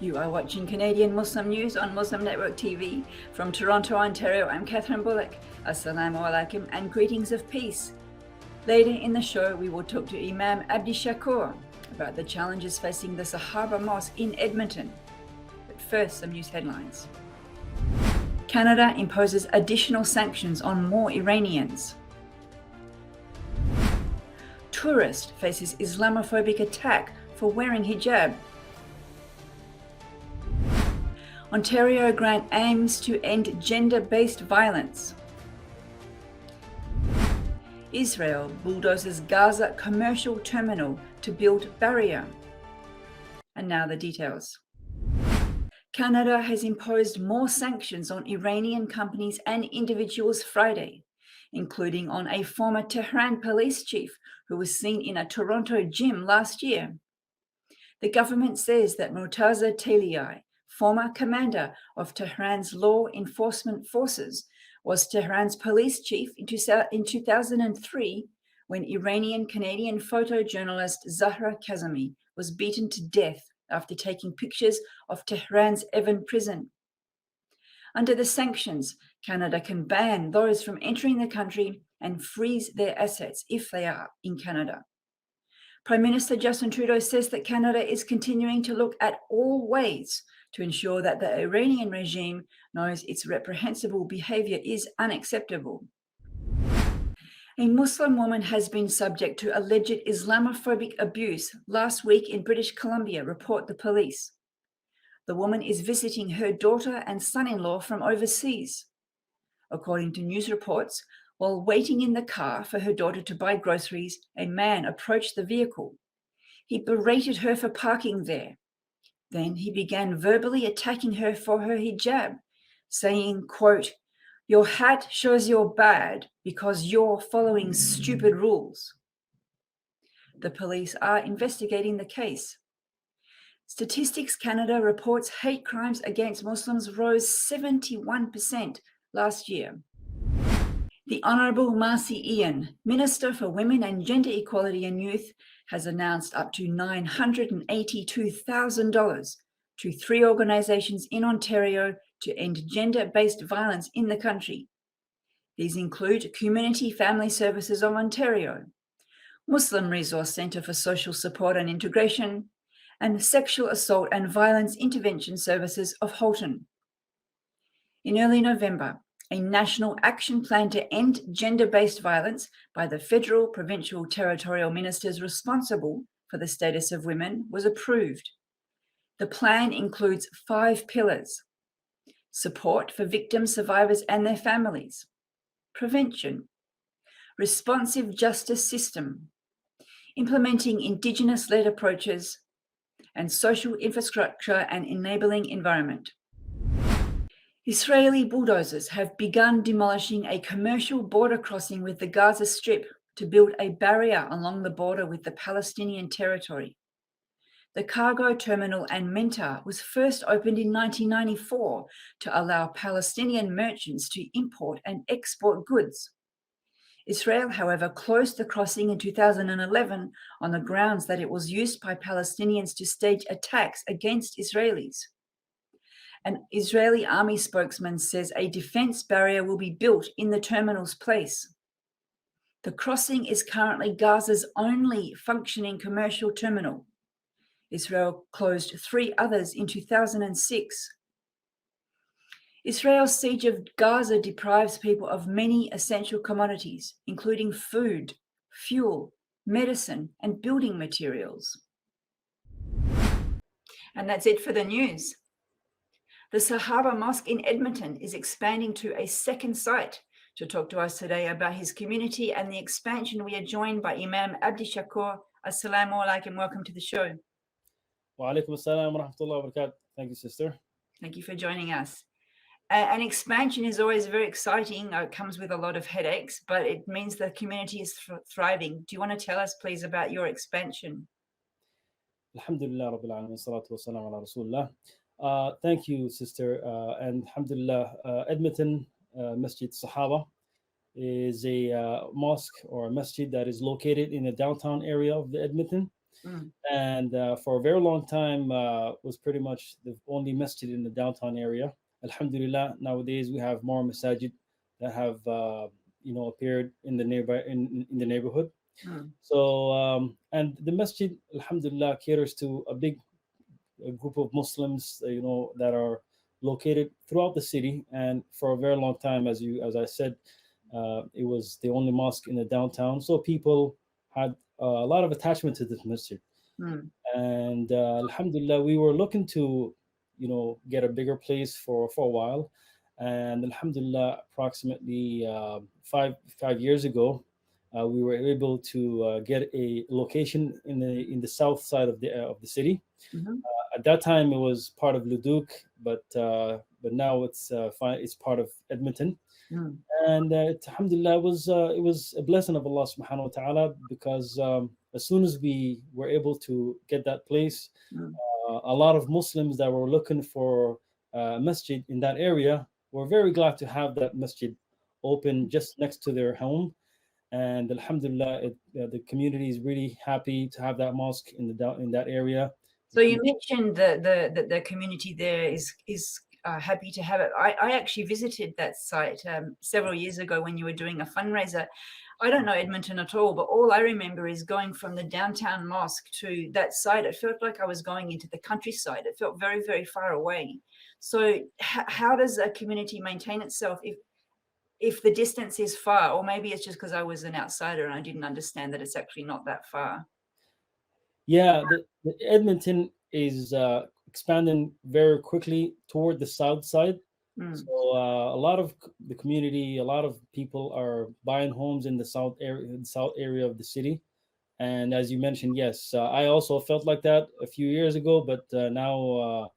You are watching Canadian Muslim News on Muslim Network TV. From Toronto, Ontario, I'm Catherine Bullock. Assalamu alaikum and greetings of peace. Later in the show, we will talk to Imam Abdishakour about the challenges facing the Sahaba Mosque in Edmonton. But first, some news headlines. Canada imposes additional sanctions on more Iranians. Tourist faces Islamophobic attack for wearing hijab. Ontario grant aims to end gender-based violence. Israel bulldozes Gaza commercial terminal to build barrier. And now the details. Canada has imposed more sanctions on Iranian companies and individuals Friday, including on a former Tehran police chief who was seen in a Toronto gym last year. The government says that Murtaza Taliai, former commander of Tehran's law enforcement forces, was Tehran's police chief in 2003 when Iranian-Canadian photojournalist Zahra Kazemi was beaten to death after taking pictures of Tehran's Evin prison. Under the sanctions, Canada can ban those from entering the country and freeze their assets if they are in Canada. Prime Minister Justin Trudeau says that Canada is continuing to look at all ways to ensure that the Iranian regime knows its reprehensible behavior is unacceptable. A Muslim woman has been subject to alleged Islamophobic abuse last week in British Columbia, report the police. The woman is visiting her daughter and son-in-law from overseas. According to news reports, while waiting in the car for her daughter to buy groceries, a man approached the vehicle. He berated her for parking there. Then he began verbally attacking her for her hijab, saying, quote, "Your hat shows you're bad because you're following stupid rules." The police are investigating the case. Statistics Canada reports hate crimes against Muslims rose 71% last year. The Honourable Marcy Ian, Minister for Women and Gender Equality and Youth, has announced up to $982,000 to 3 organisations in Ontario to end gender-based violence in the country. These include Community Family Services of Ontario, Muslim Resource Centre for Social Support and Integration, and Sexual Assault and Violence Intervention Services of Halton. In early November, a national action plan to end gender-based violence by the federal, provincial, territorial ministers responsible for the status of women was approved. The plan includes 5 pillars: support for victims, survivors and their families, prevention, responsive justice system, implementing Indigenous-led approaches, and social infrastructure and enabling environment. Israeli bulldozers have begun demolishing a commercial border crossing with the Gaza Strip to build a barrier along the border with the Palestinian territory. The cargo terminal and Mentor was first opened in 1994 to allow Palestinian merchants to import and export goods. Israel, however, closed the crossing in 2011 on the grounds that it was used by Palestinians to stage attacks against Israelis. An Israeli army spokesman says a defense barrier will be built in the terminal's place. The crossing is currently Gaza's only functioning commercial terminal. Israel closed 3 others in 2006. Israel's siege of Gaza deprives people of many essential commodities, including food, fuel, medicine, and building materials. And that's it for the news. The Sahaba Mosque in Edmonton is expanding to a second site. To talk to us today about his community and the expansion, we are joined by Imam Abdishakour. Assalamu alaikum. Welcome to the show. Wa alaikum assalam wa rahmatullahi wa barakatuh. Thank you, sister. Thank you for joining us. An expansion is always very exciting. It comes with a lot of headaches, but it means the community is thriving. Do you want to tell us, please, about your expansion? Alhamdulillah, Rabbil Alameen, salatu wa salam ala Rasulullah. Thank you, sister. And alhamdulillah, Edmonton Masjid Sahaba is a mosque or a masjid that is located in the downtown area of the Edmonton. Mm. And for a very long time was pretty much the only masjid in the downtown area. Alhamdulillah, nowadays we have more masajid that have appeared in the nearby in the neighborhood. Mm. So and the masjid, alhamdulillah, caters to a group of Muslims, that are located throughout the city. And for a very long time, as I said, it was the only mosque in the downtown. So people had a lot of attachment to this masjid. Mm. And alhamdulillah, we were looking to, get a bigger place for a while. And alhamdulillah, approximately 5 years ago, we were able to get a location in the south side of the city. Mhm. At that time, it was part of Leduc, but now it's part of Edmonton. Mm. And alhamdulillah, it was a blessing of Allah subhanahu wa ta'ala, because as soon as we were able to get that place, Mm. a lot of Muslims that were looking for a masjid in that area were very glad to have that masjid open just next to their home. And alhamdulillah, the community is really happy to have that mosque in that area. So you mentioned the community there is happy to have it. I actually visited that site several years ago when you were doing a fundraiser. I don't know Edmonton at all, but all I remember is going from the downtown mosque to that site. It felt like I was going into the countryside. It felt very, very far away. So how does a community maintain itself if the distance is far? Or maybe it's just because I was an outsider and I didn't understand that it's actually not that far. Yeah, the Edmonton is expanding very quickly toward the south side. Mm. So a lot of the community, a lot of people are buying homes in the south area of the city. And as you mentioned, yes, I also felt like that a few years ago, but now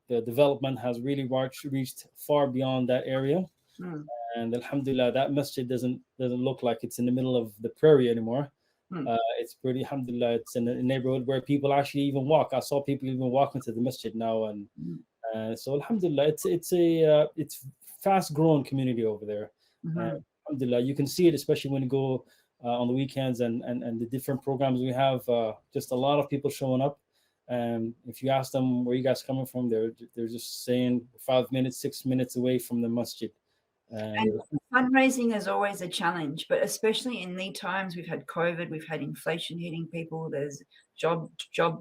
the development has really reached far beyond that area. Mm. And alhamdulillah, that masjid doesn't look like it's in the middle of the prairie anymore. Mm. It's pretty, alhamdulillah, it's in a neighborhood where people actually even walk. I saw people even walking to the masjid now. And so alhamdulillah, it's fast growing community over there. Mhm. Alhamdulillah, you can see it, especially when you go on the weekends and the different programs we have. Just a lot of people showing up. And if you ask them where you guys coming from, they're just saying 5 minutes, 6 minutes away from the masjid. And fundraising is always a challenge, but especially in these times, we've had COVID, we've had inflation hitting people, there's job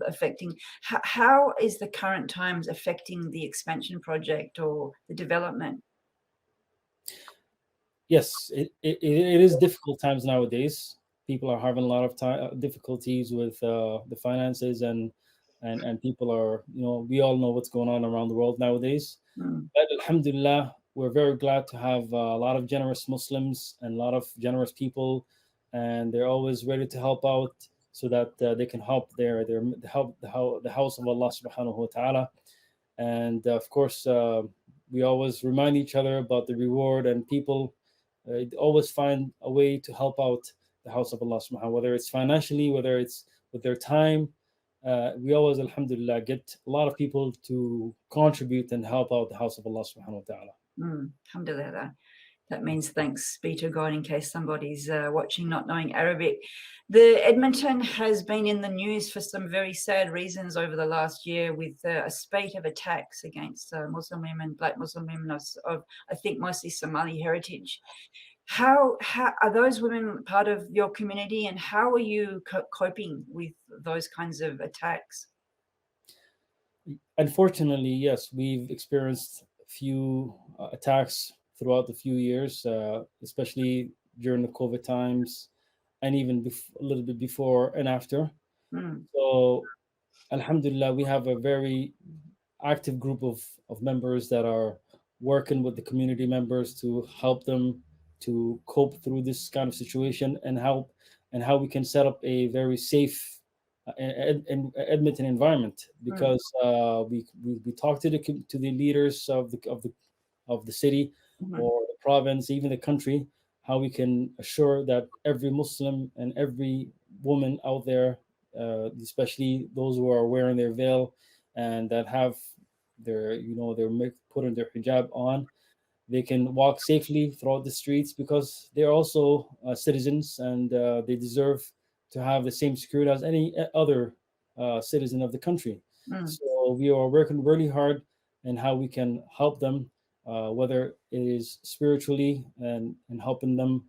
affecting. How is the current times affecting the expansion project or the development? Yes, it is difficult times nowadays. People are having a lot of difficulties with the finances, and people are, we all know what's going on around the world nowadays. Mm. But alhamdulillah, we're very glad to have a lot of generous Muslims and a lot of generous people, and they're always ready to help out so that they can help the house of Allah subhanahu wa ta'ala. And of course, we always remind each other about the reward, and people always find a way to help out the house of Allah subhanahu, whether it's financially, whether it's with their time. We always, alhamdulillah, get a lot of people to contribute and help out the house of Allah subhanahu wa ta'ala. Alhamdulillah. That means thanks be to God, in case somebody's watching not knowing Arabic. The Edmonton has been in the news for some very sad reasons over the last year, with a spate of attacks against Muslim women, Black Muslim women of I think mostly Somali heritage. How are those women part of your community, and how are you coping with those kinds of attacks? Unfortunately, yes, we've experienced a few attacks throughout the few years, especially during the COVID times, and even a little bit before and after. Mm. So, alhamdulillah, we have a very active group of members that are working with the community members to help them to cope through this kind of situation, and how we can set up a very safe Edmonton environment, because we talk to the leaders of the city Mhm. or the province, even the country, how we can assure that every Muslim and every woman out there, especially those who are wearing their veil and that have they're putting their hijab on, they can walk safely throughout the streets, because they're also citizens, and they deserve to have the same security as any other citizen of the country. Mm. So we are working really hard in how we can help them, whether it is spiritually and helping them,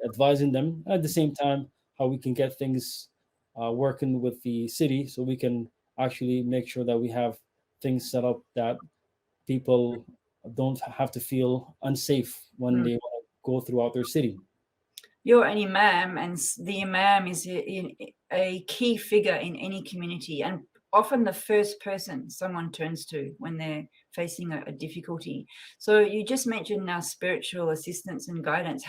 advising them, at the same time how we can get things working with the city, so we can actually make sure that we have things set up that people don't have to feel unsafe when Mm. they want to go throughout their city. You're an imam, and the imam is a key figure in any community, and often the first person someone turns to when they're facing a difficulty. So you just mentioned now spiritual assistance and guidance.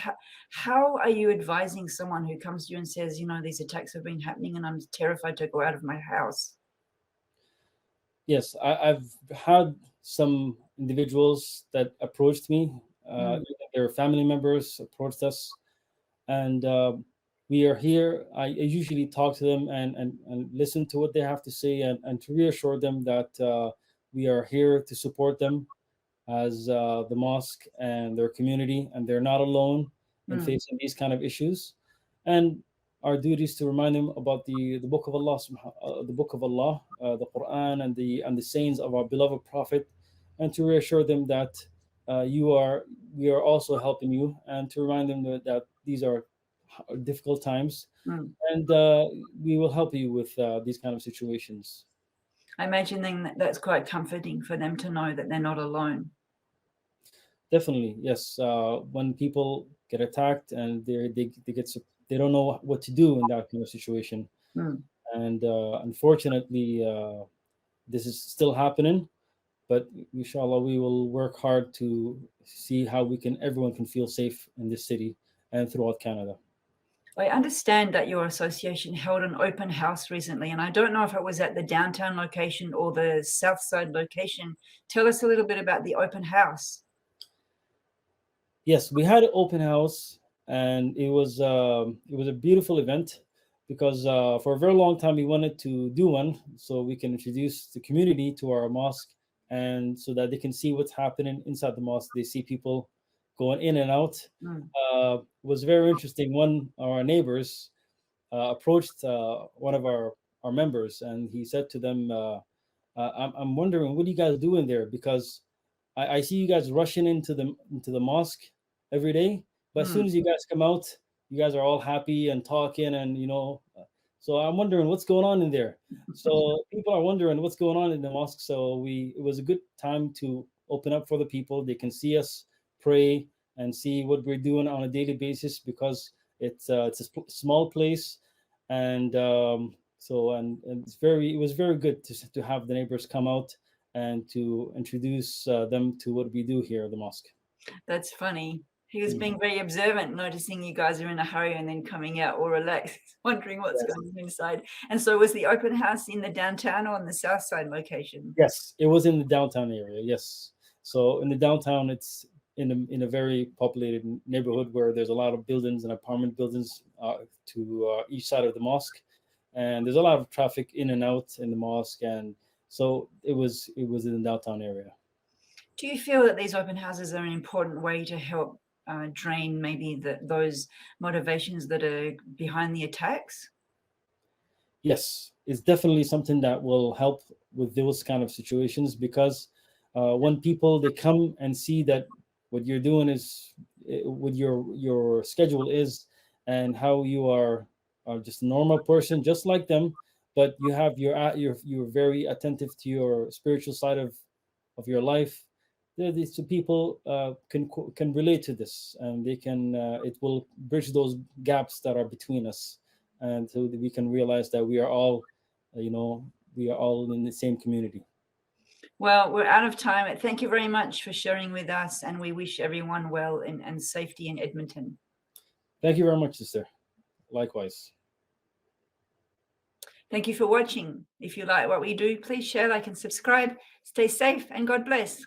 How are you advising someone who comes to you and says, you know, these attacks have been happening and I'm terrified to go out of my house? Yes, I've had some individuals that approached me, their family members approached us, and we are here. I usually talk to them and listen to what they have to say, and to reassure them that we are here to support them as the mosque and their community, and they're not alone in facing these kind of issues. And our duty is to remind them about the book of Allah, the book of Allah, the Quran, and the sayings of our beloved Prophet, and to reassure them that we are also helping you, and to remind them that these are difficult times, and we will help you with these kind of situations. I imagine then that's quite comforting for them to know that they're not alone. Definitely, yes. When people get attacked and they don't know what to do in that kind of situation, and unfortunately, this is still happening. But inshallah, we will work hard to see how everyone can feel safe in this city and throughout Canada. I understand that your association held an open house recently, and I don't know if it was at the downtown location or the south side location. Tell us a little bit about the open house. Yes, we had an open house, and it was a beautiful event, because for a very long time we wanted to do one so we can introduce the community to our mosque, and so that they can see what's happening inside the mosque. They see people going in and out. It was very interesting. One of our neighbors approached one of our members, and he said to them, I'm wondering, what are you guys doing there? Because I see you guys rushing into the mosque every day, but as soon as you guys come out, you guys are all happy and talking, and so I'm wondering what's going on in there. So people are wondering what's going on in the mosque. So it was a good time to open up for the people. They can see us pray and see what we're doing on a daily basis, because it's a small place, and it was very good to have the neighbors come out and to introduce them to what we do here at the mosque. That's funny. He was being very observant, noticing you guys are in a hurry and then coming out all relaxed, wondering what's going on inside. And so was the open house in the downtown or on the south side location? Yes, it was in the downtown area. Yes. So in the downtown, it's in a very populated neighborhood where there's a lot of buildings and apartment buildings to each side of the mosque. And there's a lot of traffic in and out in the mosque. And so it was in the downtown area. Do you feel that these open houses are an important way to help drain maybe those motivations that are behind the attacks? Yes, it's definitely something that will help with those kind of situations, because when people they come and see that what you're doing is what your schedule is, and how you are just a normal person just like them, but you have you're very attentive to your spiritual side of your life. These two people can relate to this, and they can it will bridge those gaps that are between us, and so that we can realize that we are all we are all in the same community. Well, we're out of time. Thank you very much for sharing with us, and we wish everyone well and safety in Edmonton. Thank you very much, sister. Likewise. Thank you for watching. If you like what we do, please share, like, and subscribe. Stay safe, and God bless.